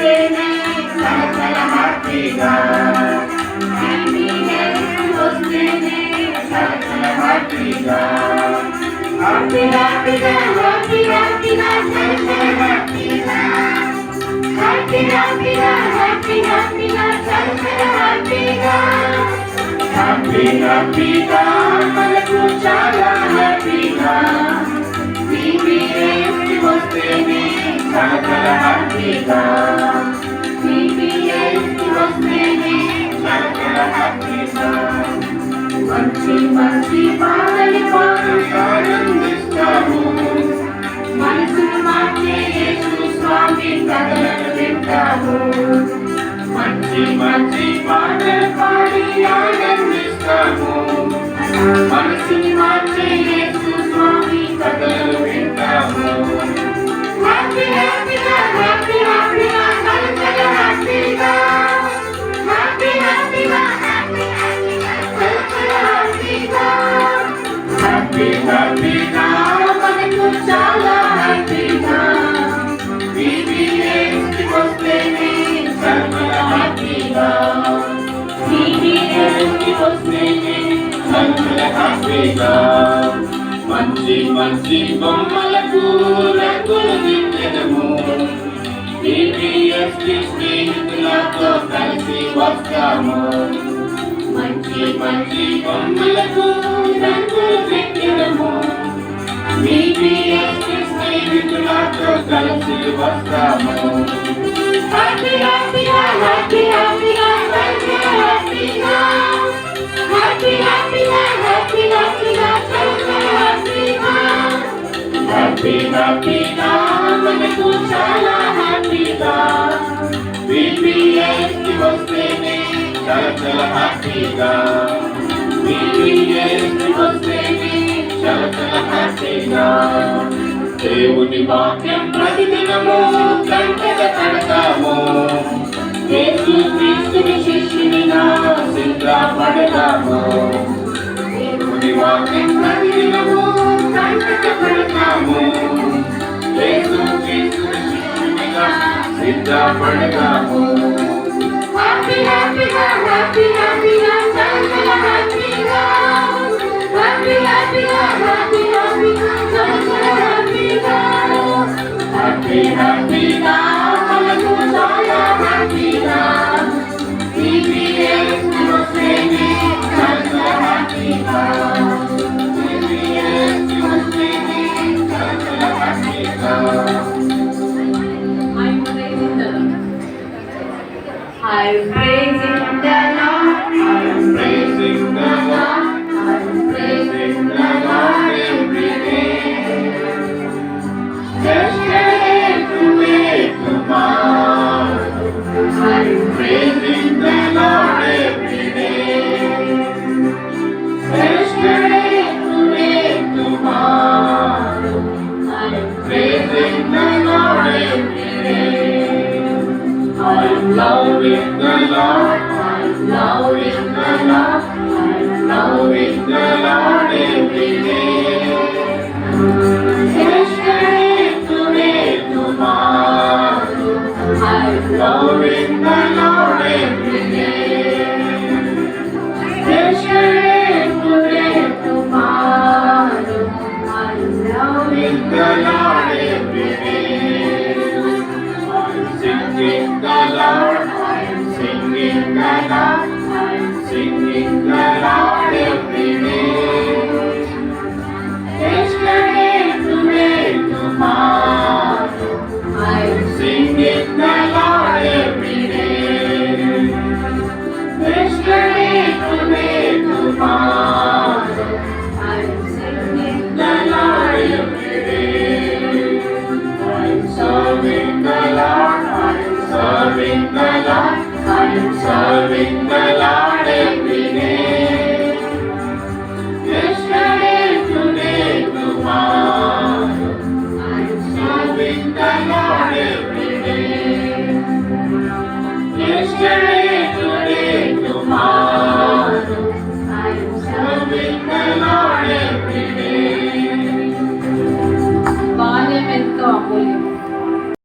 వస్తేనే చలచల హ్యాపీగా హ్యాపీనెస్ వస్తేనే చలచల హ్యాపీగా హ్యాపీ హ్యాపీగా హ్యాపీ హ్యాపీగా చలచల హ్యాపీగా హ్యాపీ హ్యాపీగా హ్యాపీ హ్యాపీగా చలచల హ్యాపీగా హ్యాపీ హ్యాపీగా మనకు చాలా హ్యాపీగా VBS వస్తేనే చలచల హ్యాపీగా VBS వస్తేనే చలచల హ్యాపీగా మంచి మంచి పాటలు పాడి ఆనందిస్తాము మనసును మార్చే యేసు స్వామి కథలను వింటాము మంచి మంచి పాటలు పాడి ఆనందిస్తాము మనసును మార్చే యేసు స్వామి కథలను వింటాము హ్యాపీ హ్యాపీగా హ్యాపీ హ్యాపీగా చలచల హ్యాపీగా హ్యాపీ హ్యాపీగా హ్యాపీ హ్యాపీగా చలచల హ్యాపీగా హ్యాపీ హ్యాపీగా మనకు చాలా హ్యాపీగా VBS వస్తేనే చలచల హ్యాపీగా VBS వస్తేనే చలచల హ్యాపీగా మంచి మంచి బొమ్మలకు రంగులు దిద్దెదము VBS స్నేహితులతో కలిసి వస్తాము మంచి మంచి బొమ్మలకు రంగులు దిద్దెదము VBS స్నేహితులతో కలిసి వస్తాము హ్యాపీ హ్యాపీగా హ్యాపీ హ్యాపీగా చలచల హ్యాపీగా హ్యాపీ హ్యాపీగా హ్యాపీ హ్యాపీగా చలచల హ్యాపీగా హ్యాపీ హ్యాపీగా మనకు చాలా హ్యాపీగా VBS వస్తేనే చలచల హ్యాపీగా VBS వస్తేనే చలచల హ్యాపీగా దేవుని వాక్యం ప్రతిదినము గంటల కడతాము యేసు క్రీస్తుని శిష్యునిగా సిద్ధపడతాము దేవుని వాక్యం ప్రతిదినము గంటల కడతాము యేసు క్రీస్తుని శిష్యునిగా సిద్ధపడతాము హ్యాపీ హ్యాపీగా హ్యాపీ హ్యాపీగా చలచల హ్యాపీగా హ్యాపీ హ్యాపీగా హ్యాపీ హ్యాపీగా చలచల హ్యాపీగా హ్యాపీ హ్యాపీగా మనకు చాలా హ్యాపీగా VBS వస్తేనే చలచల హ్యాపీగా VBS వస్తేనే చలచల హ్యాపీగా I'm praising the Lord, I'm praising the Lord, I'm praising the Lord every day. Yesterday, today, tomorrow, I'm praising the Lord every day. Yesterday, today, tomorrow, I'm praising the Lord every day. I'm loving the Lord, I'm loving the Lord, I'm loving the Lord every day. Yesterday, today, tomorrow, I'm loving the Lord every day. Yesterday, today, tomorrow, I'm loving the Lord every day. Singing the Lord, I'm singing the Lord, I'm singing the Lord every day. Yesterday, today, tomorrow, I'm singing the Lord every day. Yesterday, today, tomorrow, I'm singing the Lord every day. I'm serving the Lord, I'm serving the Lord, I'm serving the Lord.